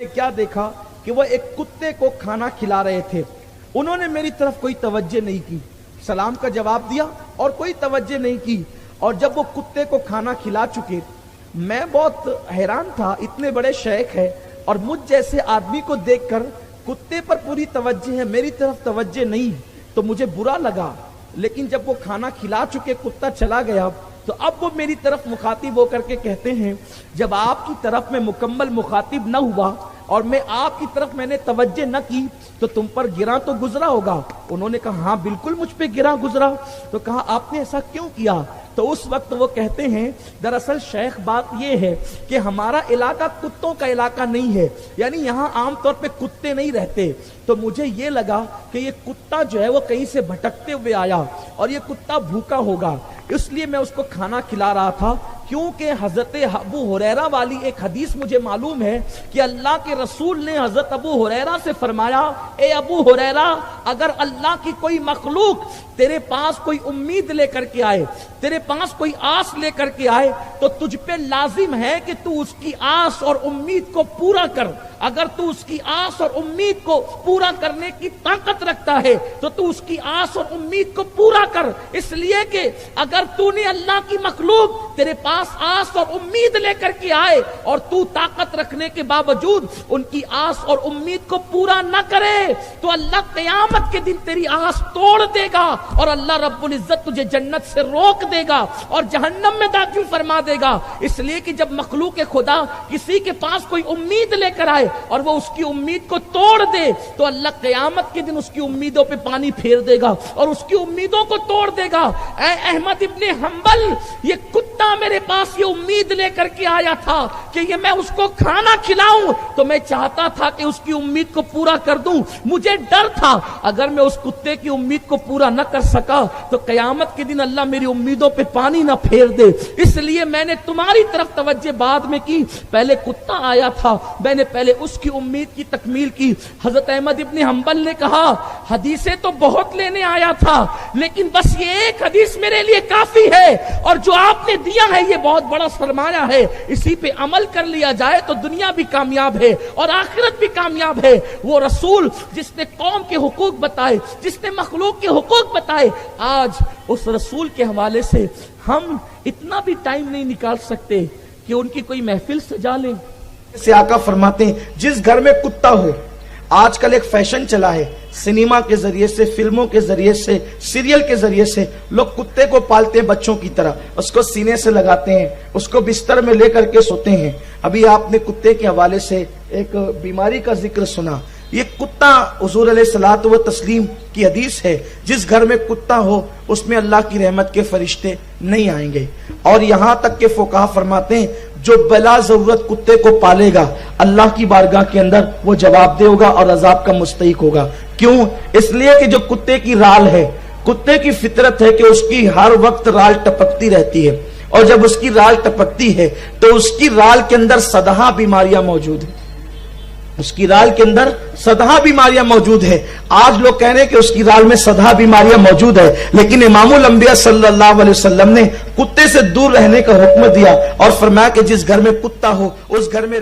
क्या देखा कि वो एक कुत्ते को खाना खिला रहे थे। उन्होंने मेरी तरफ कोई तवज्जो नहीं की, सलाम का जवाब दिया और कोई तवज्जो नहीं की। और जब वो कुत्ते को खाना खिला चुके, मैं बहुत हैरान था, इतने बड़े शेख है और मुझ जैसे आदमी को देखकर कुत्ते पर पूरी तवज्जो है, मेरी तरफ तवज्जो नहीं, तो मुझे बुरा लगा। लेकिन जब वो खाना खिला चुके, कुत्ता चला गया, तो अब वो मेरी तरफ मुखातिब होकर के कहते हैं, जब आपकी तरफ में मुकम्मल मुखातिब न हुआ और मैं आपकी तरफ मैंने तवज्जो न की तो तुम पर गिरा तो गुजरा होगा। उन्होंने कहा हाँ बिल्कुल मुझ पे गिरा गुजरा। तो कहा आपने ऐसा क्यों किया? तो उस वक्त वो कहते हैं, दरअसल शेख बात ये है कि हमारा इलाका कुत्तों का इलाका नहीं है, यानी यहाँ आमतौर पे कुत्ते नहीं रहते। तो मुझे ये लगा कि ये कुत्ता जो है वो कहीं से भटकते हुए आया और ये कुत्ता भूखा होगा, इसलिए मैं उसको खाना खिला रहा था। क्योंकि हजरत अबू हुरैरा वाली एक हदीस मुझे मालूम है कि अल्लाह के रसूल ने हजरत अबू हुरैरा से फरमाया, ए अबू हुरैरा, अगर अल्लाह की कोई मखलूक तेरे पास कोई उम्मीद लेकर के आए, तेरे पास कोई आस लेकर के आए, तो तुझ पे लाजिम है कि तू उसकी आस और उम्मीद को पूरा कर। अगर तू उसकी आस और उम्मीद को पूरा करने की ताकत रखता है तो तू उसकी आस और उम्मीद को पूरा कर। इसलिए कि अगर तूने अल्लाह की मखलूक तेरे पास आस और उम्मीद लेकर के आए और तू ताकत रखने के बावजूद उनकी आस और उम्मीद को पूरा न करे तो अल्लाह क़यामत के दिन तेरी आस तोड़ देगा और अल्लाह रब्बुल इज्जत तुझे जन्नत से रोक देगा और जहन्नम में दाखिल फरमा देगा। इसलिए कि जब मखलूक खुदा किसी के पास कोई उम्मीद लेकर आए और वो उसकी उम्मीद को तोड़ दे तो अल्लाह क़यामत के दिन उसकी उम्मीदों पे पानी फेर देगा और उसकी उम्मीदों को तोड़ देगा। ऐ अहमद इब्ने हंबल, ये कुत्ता मेरे पास ये उम्मीद लेकर के आया था कि ये मैं उसको खाना खिलाऊं, तो मैं चाहता था कि उसकी उम्मीद को पूरा कर दूं। मुझे डर था अगर मैं उस कुत्ते की उम्मीद को पूरा न कर सका तो क़यामत के दिन अल्लाह मेरी उम्मीदों पे पानी न फेर दे। इसलिए मैंने तुम्हारी तरफ तवज्जो बाद में की, पहले कुत्ता आया था, मैंने पहले उसकी उम्मीद की तकमील की। हजरत अहमद इब्ने हंबल ने कहा, हदीसें तो बहुत लेने आया था लेकिन बस ये एक हदीस मेरे लिए काफी है और जो आपने दिया है ये बहुत बड़ा सरमाया है, इसी पे अमल कर लिया जाए तो दुनिया भी कामयाब है और आखिरत भी कामयाब है। वो रसूल जिसने कौम के हुकूक बताए, जिसने मखलूक के हुकूक बताए, आज उस रसूल के हवाले से हम इतना भी टाइम नहीं निकाल सकते कि उनकी कोई महफिल सजा लें। से आका फरमाते हैं, जिस घर में कुत्ता हो, आजकल एक फैशन चला है, सिनेमा के जरिए से, फिल्मों के जरिए से, सीरियल के जरिए से लोग कुत्ते को पालते हैं बच्चों की तरह, उसको सीने से लगाते हैं, उसको बिस्तर में लेकर के सोते हैं। अभी आपने कुत्ते के हवाले से एक बीमारी का जिक्र सुना, ये कुत्ता हुजूर अलैहिस्सलातु व तस्लीम की हदीस है, जिस घर में कुत्ता हो उसमें अल्लाह की रहमत के फरिश्ते नहीं आएंगे। और यहां तक के फुकाहा फरमाते हैं, जो बला जरूरत कुत्ते को पालेगा अल्लाह की बारगाह के अंदर वो जवाबदेह होगा और अजाब का मुस्तहिक होगा। क्यों? इसलिए कि जो कुत्ते की राल है, कुत्ते की फितरत है कि उसकी हर वक्त राल टपकती रहती है और जब उसकी राल टपकती है तो उसकी राल के अंदर सदा बीमारियां मौजूद है, उसकी राल के अंदर सदा बीमारियां मौजूद है। आज लोग कह रहे हैं कि उसकी राल में सदा बीमारियां मौजूद है, लेकिन इमामुल अंबिया सल्लल्लाहु अलैहि वसल्लम ने कुत्ते से दूर रहने का हुक्म दिया और फरमाया कि जिस घर में कुत्ता हो उस घर में